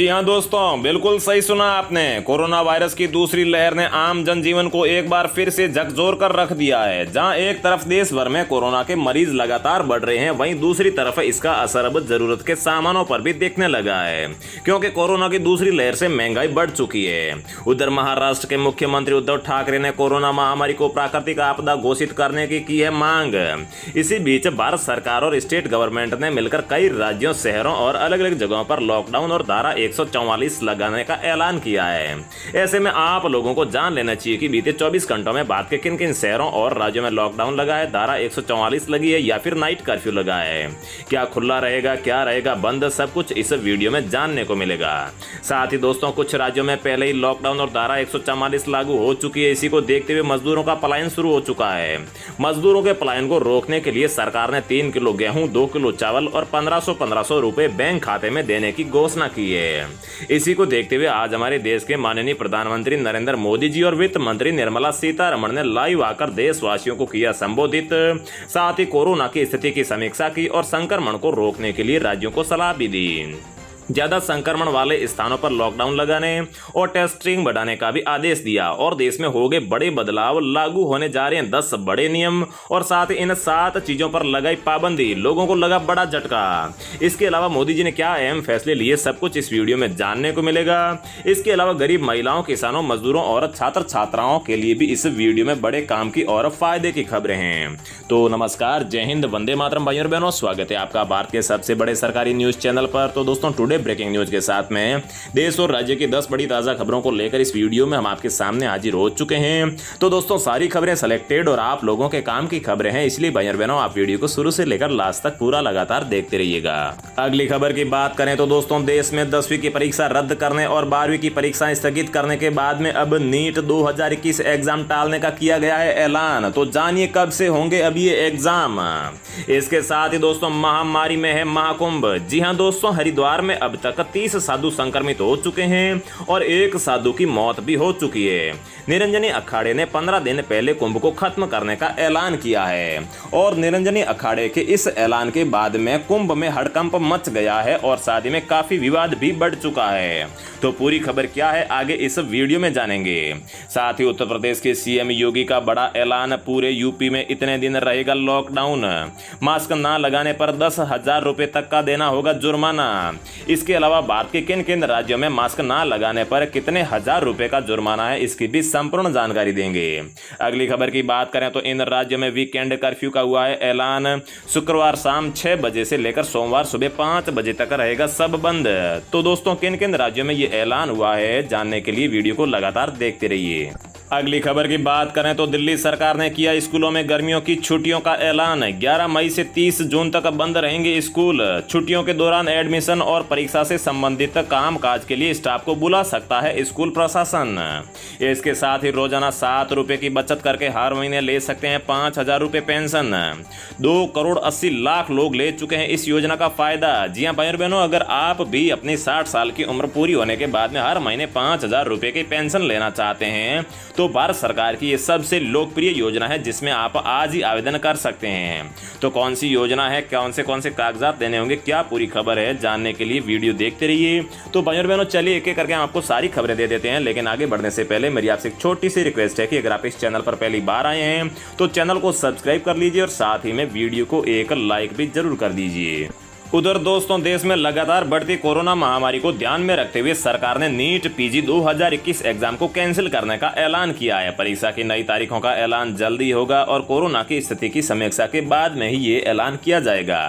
जी हां दोस्तों, बिल्कुल सही सुना आपने। कोरोना वायरस की दूसरी लहर ने आम जनजीवन को एक बार फिर से झकझोर कर रख दिया है। जहां एक तरफ देश भर में कोरोना के मरीज लगातार बढ़ रहे हैं, वहीं दूसरी तरफ इसका असर अब जरूरत के सामानों पर भी दिखने लगा है, क्योंकि कोरोना की दूसरी लहर से महंगाई बढ़ चुकी है। उधर महाराष्ट्र के मुख्यमंत्री उद्धव ठाकरे ने कोरोना महामारी को प्राकृतिक आपदा घोषित करने की है मांग। इसी बीच भारत सरकार और स्टेट गवर्नमेंट ने मिलकर कई राज्यों, शहरों और अलग अलग जगहों पर लॉकडाउन और धारा 144 लगाने का ऐलान किया है। ऐसे में आप लोगों को जान लेना चाहिए कि बीते 24 घंटों में भारत के किन किन शहरों और राज्यों में लॉकडाउन लगा है, धारा 144 लगी है या फिर नाइट कर्फ्यू लगा है। क्या खुला रहेगा, क्या रहेगा बंद, सब कुछ इस वीडियो में जानने को मिलेगा। साथ ही दोस्तों, कुछ राज्यों में पहले ही लॉकडाउन और धारा 144 लागू हो चुकी है। इसी को देखते हुए मजदूरों का पलायन शुरू हो चुका है। मजदूरों के पलायन को रोकने के लिए सरकार ने 3 किलो गेहूं, 2 किलो चावल और 1500 रुपए बैंक खाते में देने की घोषणा की है। इसी को देखते हुए आज हमारे देश के माननीय प्रधानमंत्री नरेंद्र मोदी जी और वित्त मंत्री निर्मला सीतारमण ने लाइव आकर देशवासियों को किया संबोधित। साथ ही कोरोना की स्थिति की समीक्षा की और संक्रमण को रोकने के लिए राज्यों को सलाह भी दी। ज्यादा संक्रमण वाले स्थानों पर लॉकडाउन लगाने और टेस्टिंग बढ़ाने का भी आदेश दिया। और देश में हो गए बड़े बदलाव, लागू होने जा रहे हैं 10 बड़े नियम और साथ ही इन 7 चीजों पर लगाई पाबंदी। लोगों को लगा बड़ा झटका। इसके अलावा मोदी जी ने क्या अहम फैसले लिए, सब कुछ इस वीडियो में जानने को मिलेगा। इसके अलावा गरीब महिलाओं, किसानों, मजदूरों और छात्र छात्राओं के लिए भी इस वीडियो में बड़े काम की और फायदे की खबरें हैं। तो नमस्कार, जय हिंद, वंदे मातरम भाइयों और बहनों, स्वागत है आपका भारत के सबसे बड़े सरकारी न्यूज चैनल पर। तो दोस्तों, टुडे ब्रेकिंग न्यूज के साथ में देश और राज्य की 10 बड़ी ताजा खबरों को लेकर इस वीडियो में हम आपके सामने हाजिर हो चुके हैं। तो दोस्तों, सारी खबरें सिलेक्टेड और आप लोगों के काम की खबरें हैं, इसलिए भाई और बहनों आप वीडियो को शुरू से लेकर लास्ट तक पूरा लगातार देखते रहिएगा। अगली खबर की बात करें तो दोस्तों, देश में 10वीं की परीक्षा रद्द करने और 12वीं की परीक्षाएं स्थगित करने के बाद में अब नीट 2021 एग्जाम टालने का किया गया है ऐलान। तो जानिए कब से होंगे अब ये एग्जाम। इसके साथ ही दोस्तों, महामारी में है महाकुंभ। जी हां दोस्तों, हरिद्वार में अब तक 30 साधु संक्रमित हो चुके हैं और एक साधु की मौत भी हो चुकी है। निरंजनी अखाड़े ने 15 दिन पहले कुंभ को खत्म करने का ऐलान किया है और निरंजनी अखाड़े के इस ऐलान के बाद में कुंभ में हड़कंप मच गया है और शादी में काफी विवाद भी बढ़ चुका है। तो पूरी खबर क्या है, आगे इस वीडियो में जानेंगे। साथ ही उत्तर प्रदेश के सीएम योगी का बड़ा ऐलान, पूरे यूपी में इतने दिन रहेगा लॉकडाउन। मास्क ना लगाने पर 10,000 रुपए तक का देना होगा जुर्माना। इसके अलावा भारत के किन किन राज्यों में मास्क ना लगाने पर कितने हजार रुपए का जुर्माना है, इसकी भी संपूर्ण जानकारी देंगे। अगली खबर की बात करें तो इन राज्यों में वीकेंड कर्फ्यू का हुआ है ऐलान। शुक्रवार शाम 6 बजे से लेकर सोमवार सुबह 5 बजे तक रहेगा सब बंद। तो दोस्तों, किन किन राज्यों में ये ऐलान हुआ है, जानने के लिए वीडियो को लगातार देखते रहिए। अगली खबर की बात करें तो दिल्ली सरकार ने किया स्कूलों में गर्मियों की छुट्टियों का ऐलान। 11 मई से 30 जून तक बंद रहेंगे स्कूल। छुट्टियों के दौरान एडमिशन और परीक्षा से संबंधित कामकाज के लिए स्टाफ को बुला सकता है स्कूल प्रशासन। इसके साथ ही रोजाना 7 रुपए की बचत करके हर महीने ले सकते हैं 5,000 रुपए पेंशन। 2 करोड़ 80 लाख लोग ले चुके हैं इस योजना का फायदा। जी हाँ भाई और बहनों, अगर आप भी अपनी 60 साल की उम्र पूरी होने के बाद में हर महीने 5,000 रुपए की पेंशन लेना चाहते हैं तो भारत सरकार की ये सबसे लोकप्रिय योजना है, जिसमें आप आज ही आवेदन कर सकते हैं। तो कौन सी योजना है, कौन से कागजात देने होंगे, क्या पूरी खबर है, जानने के लिए वीडियो देखते रहिए। तो भाई और बहनों, चलिए एक एक करके आपको सारी खबरें दे देते हैं। लेकिन आगे बढ़ने से पहले मेरी आपसे एक छोटी सी रिक्वेस्ट है कि अगर आप इस चैनल पर पहली बार आए हैं तो चैनल को सब्सक्राइब कर लीजिए और साथ ही में वीडियो को एक लाइक भी जरूर कर दीजिए। उधर दोस्तों, देश में लगातार बढ़ती कोरोना महामारी को ध्यान में रखते हुए सरकार ने नीट पीजी 2021 एग्जाम को कैंसिल करने का ऐलान किया है। परीक्षा की नई तारीखों का ऐलान जल्दी होगा और कोरोना की स्थिति की समीक्षा के बाद में ही ये ऐलान किया जाएगा।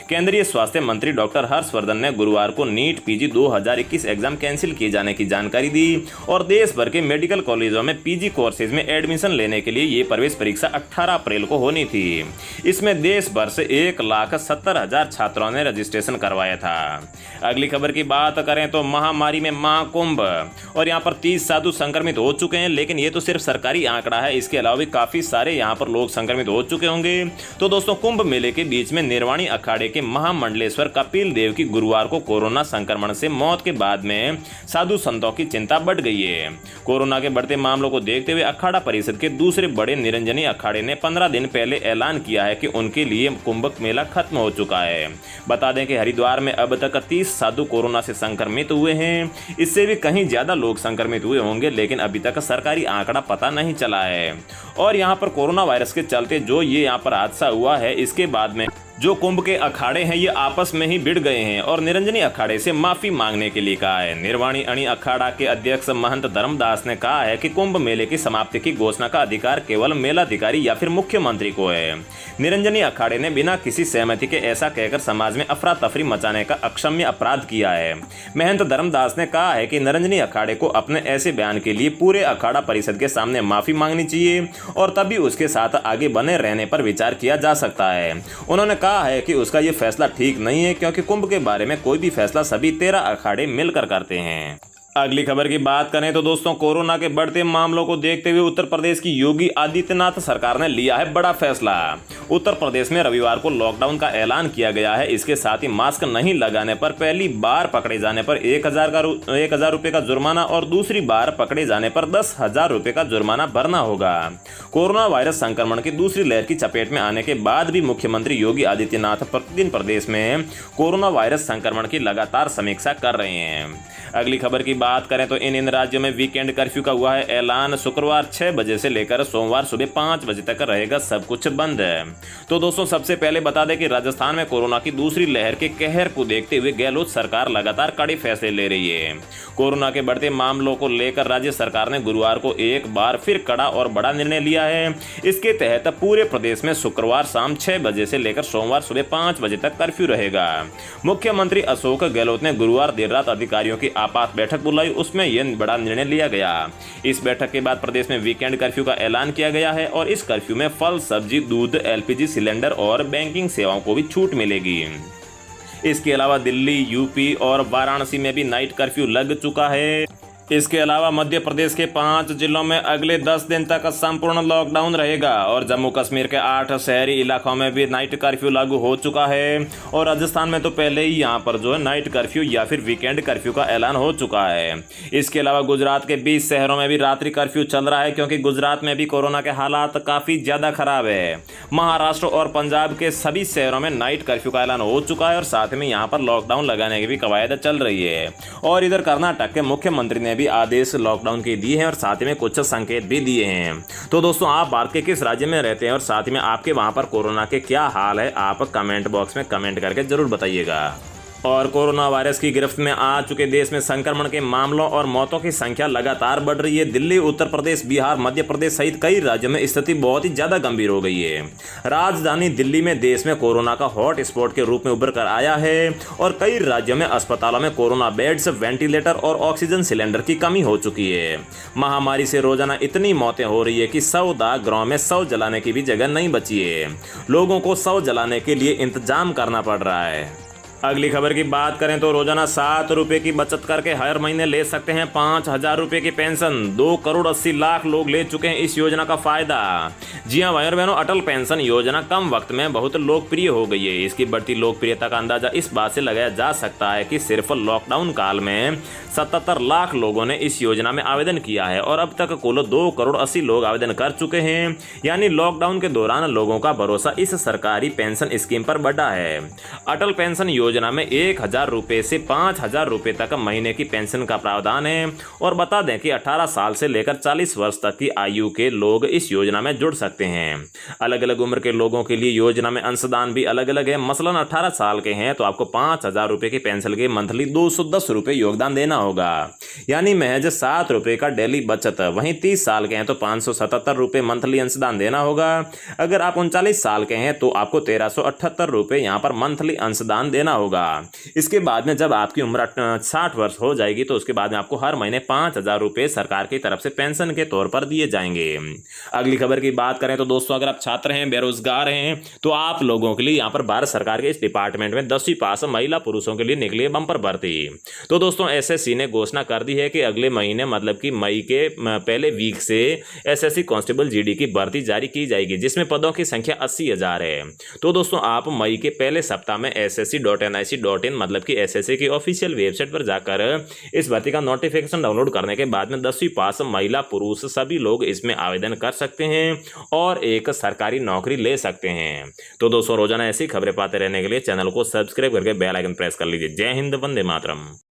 केंद्रीय स्वास्थ्य मंत्री डॉक्टर हर्षवर्धन ने गुरुवार को नीट पीजी 2021 एग्जाम कैंसिल किए जाने की जानकारी दी और देश भर के मेडिकल कॉलेजों में पीजी कोर्सेज में एडमिशन लेने के लिए ये प्रवेश परीक्षा 18 अप्रैल को होनी थी। इसमें देश भर से 1,70,000 छात्रों ने रजिस्ट्रेशन करवाया था। अगली खबर की बात करें तो महामारी में महाकुंभ और यहां पर 30 साधु संक्रमित हो चुके हैं, लेकिन ये तो सिर्फ सरकारी आंकड़ा है। इसके अलावा भी काफी सारे यहां पर लोग संक्रमित हो चुके होंगे। तो दोस्तों, कुंभ मेले के बीच में निर्वाणी अखाड़े के महामंडलेश्वर कपिल देव की गुरुवार को कोरोना संक्रमण से मौत के बाद में साधु संतों की चिंता बढ़ गई है। कोरोना के बढ़ते मामलों को देखते हुए अखाड़ा परिषद के दूसरे बड़े निरंजनी अखाड़े ने 15 दिन पहले ऐलान किया है कि उनके लिए कुंभ मेला खत्म हो चुका है। बता बता दें कि हरिद्वार में अब तक 30 साधु कोरोना से संक्रमित हुए हैं। इससे भी कहीं ज़्यादा लोग संक्रमित हुए होंगे, लेकिन अभी तक सरकारी आंकड़ा पता नहीं चला है। और यहाँ पर कोरोना वायरस के चलते जो ये यहाँ पर हादसा हुआ है, इसके बाद में जो कुंभ के अखाड़े हैं ये आपस में ही भिड़ गए हैं और निरंजनी अखाड़े से माफी मांगने के लिए कहा है। निर्वाणी अणी अखाड़ा के अध्यक्ष महंत धर्मदास ने कहा है कि कुंभ मेले की समाप्ति की घोषणा का अधिकार केवल मेलाधिकारी या फिर मुख्यमंत्री को है। निरंजनी अखाड़े ने बिना किसी सहमति के ऐसा कहकर समाज में अफरा तफरी मचाने का अक्षम्य अपराध किया है। महंत धर्मदास ने कहा है कि निरंजनी अखाड़े को अपने ऐसे बयान के लिए पूरे अखाड़ा परिषद के सामने माफी मांगनी चाहिए और तभी उसके साथ आगे बने रहने पर विचार किया जा सकता है। उन्होंने कहा है कि उसका ये फैसला ठीक नहीं है, क्योंकि कुंभ के बारे में कोई भी फैसला सभी 13 अखाड़े मिलकर करते हैं। अगली खबर की बात करें तो दोस्तों, कोरोना के बढ़ते मामलों को देखते हुए उत्तर प्रदेश की योगी आदित्यनाथ सरकार ने लिया है बड़ा फैसला। उत्तर प्रदेश में रविवार को लॉकडाउन का ऐलान किया गया है। इसके साथ ही मास्क नहीं लगाने पर पहली बार पकड़े जाने पर 1,000 रुपये का जुर्माना और दूसरी बार पकड़े जाने पर 10,000 रुपये का जुर्माना भरना होगा। कोरोना वायरस संक्रमण की दूसरी लहर की चपेट में आने के बाद भी मुख्यमंत्री योगी आदित्यनाथ प्रतिदिन प्रदेश में कोरोना वायरस संक्रमण की लगातार समीक्षा कर रहे हैं। अगली खबर की बात करें तो इन राज्यों में वीकेंड कर्फ्यू का हुआ है ऐलान। शुक्रवार 6 बजे से लेकर सोमवार सुबह 5 बजे तक रहेगा सब कुछ बंद। तो दोस्तों, सबसे पहले बता दें कि राजस्थान में कोरोना की दूसरी लहर के कहर को देखते हुए गहलोत सरकार लगातार कड़े फैसले ले रही है। कोरोना के बढ़ते मामलों को लेकर राज्य सरकार ने गुरुवार को एक बार फिर कड़ा और बड़ा निर्णय लिया है। इसके तहत पूरे प्रदेश में शुक्रवार शाम 6 बजे से लेकर सोमवार सुबह 5 बजे तक कर्फ्यू रहेगा। मुख्यमंत्री अशोक गहलोत ने गुरुवार देर रात अधिकारियों की आपात बैठक बुलाई, उसमें यह बड़ा निर्णय लिया गया। इस बैठक के बाद प्रदेश में वीकेंड कर्फ्यू का ऐलान किया गया है और इस कर्फ्यू में फल, सब्जी, दूध, एलपीजी सिलेंडर और बैंकिंग सेवाओं को भी छूट मिलेगी। इसके अलावा दिल्ली, यूपी और वाराणसी में भी नाइट कर्फ्यू लग चुका है। इसके अलावा मध्य प्रदेश के 5 जिलों में अगले 10 दिन तक संपूर्ण लॉकडाउन रहेगा और जम्मू कश्मीर के 8 शहरी इलाकों में भी नाइट कर्फ्यू लागू हो चुका है। और राजस्थान में तो पहले ही यहाँ पर जो है नाइट कर्फ्यू या फिर वीकेंड कर्फ्यू का ऐलान हो चुका है। इसके अलावा गुजरात के 20 शहरों में भी रात्रि कर्फ्यू चल रहा है, क्योंकि गुजरात में भी कोरोना के हालात काफ़ी ज़्यादा खराब है। महाराष्ट्र और पंजाब के सभी शहरों में नाइट कर्फ्यू का ऐलान हो चुका है और साथ में यहाँ पर लॉकडाउन लगाने की भी कवायद चल रही है। और इधर कर्नाटक के मुख्यमंत्री ने भी आदेश लॉकडाउन के दिए हैं और साथ में कुछ संकेत भी दिए हैं। तो दोस्तों, आप भारत के किस राज्य में रहते हैं और साथ में आपके वहां पर कोरोना के क्या हाल है, आप कमेंट बॉक्स में कमेंट करके जरूर बताइएगा। और कोरोना वायरस की गिरफ्त में आ चुके देश में संक्रमण के मामलों और मौतों की संख्या लगातार बढ़ रही है। दिल्ली, उत्तर प्रदेश, बिहार, मध्य प्रदेश सहित कई राज्यों में स्थिति बहुत ही ज्यादा गंभीर हो गई है। राजधानी दिल्ली में देश में कोरोना का हॉट स्पॉट के रूप में उभर कर आया है और कई राज्यों में अस्पतालों में कोरोना बेड्स, वेंटिलेटर और ऑक्सीजन सिलेंडर की कमी हो चुकी है। महामारी से रोजाना इतनी मौतें हो रही है कि 100 दाह गृहों में शव जलाने की भी जगह नहीं बची है। लोगों को शव जलाने के लिए इंतजाम करना पड़ रहा है। अगली खबर की बात करें तो रोजाना 7 रुपये की बचत करके हर महीने ले सकते हैं 5,000 रुपये की पेंशन। 2 करोड़ 80 लाख लोग ले चुके हैं इस योजना का फायदा। जी हां भाई और बहनों, अटल पेंशन योजना कम वक्त में बहुत लोकप्रिय हो गई है। इसकी बढ़ती लोकप्रियता का अंदाजा इस बात से लगाया जा सकता है कि सिर्फ लॉकडाउन काल में 77 लाख लोगों ने इस योजना में आवेदन किया है और अब तक कुल 2 करोड़ 80 लोग आवेदन कर चुके हैं। यानी लॉकडाउन के दौरान लोगों का भरोसा इस सरकारी पेंशन स्कीम पर बढ़ा है। अटल पेंशन योजना में 1,000 रुपये से 5,000 रुपये तक महीने की पेंशन का प्रावधान है। और बता दें कि 18 साल से लेकर 40 वर्ष तक की आयु के लोग इस योजना में जुड़ सकते हैं। अलग अलग उम्र के लोगों के लिए योजना में अंशदान भी अलग अलग है। मसलन 18 साल के हैं तो आपको 5,000 रुपये की पेंशन के मंथली 210 रुपये योगदान देना होगा, यानी महज 7 रुपये का डेली बचत। वहीं 30 साल के हैं तो 577 रुपये मंथली अंशदान देना होगा। अगर आप 39 साल के हैं तो आपको 1378 रुपये यहाँ पर मंथली अंशदान देना होगा। इसके बाद में जब आपकी उम्र 60 वर्ष हो जाएगी तो उसके बाद में आपको हर महीने 5,000 रुपये सरकार की तरफ से पेंशन के तौर पर दिए जाएंगे। अगली खबर की बात करें तो दोस्तों, अगर आप छात्र हैं, बेरोजगार हैं तो आप लोगों के लिए यहाँ पर भारत सरकार के इस डिपार्टमेंट में 10वीं पास महिला पुरुषों के लिए निकली है बम्पर भर्ती। तो दोस्तों, एसएससी ने घोषणा कर दी है कि अगले महीने मतलब कि मई के पहले वीक से एसएससी कांस्टेबल जीडी की भर्ती जारी की जाएगी, जिसमें पदों की संख्या 80,000 है। तो दोस्तों, आप मई के पहले सप्ताह में SSC.in NIC.in मतलब कि SSC की ऑफिशियल वेबसाइट पर जाकर इस भर्ती का नोटिफिकेशन डाउनलोड करने के बाद में 10वीं पास महिला पुरुष सभी लोग इसमें आवेदन कर सकते हैं और एक सरकारी नौकरी ले सकते हैं। तो दोस्तों रोजाना ऐसी खबरें पाते रहने के लिए चैनल को सब्सक्राइब करके बेल आइकन प्रेस कर लीजिए। जय हिंद, वंदे मातरम।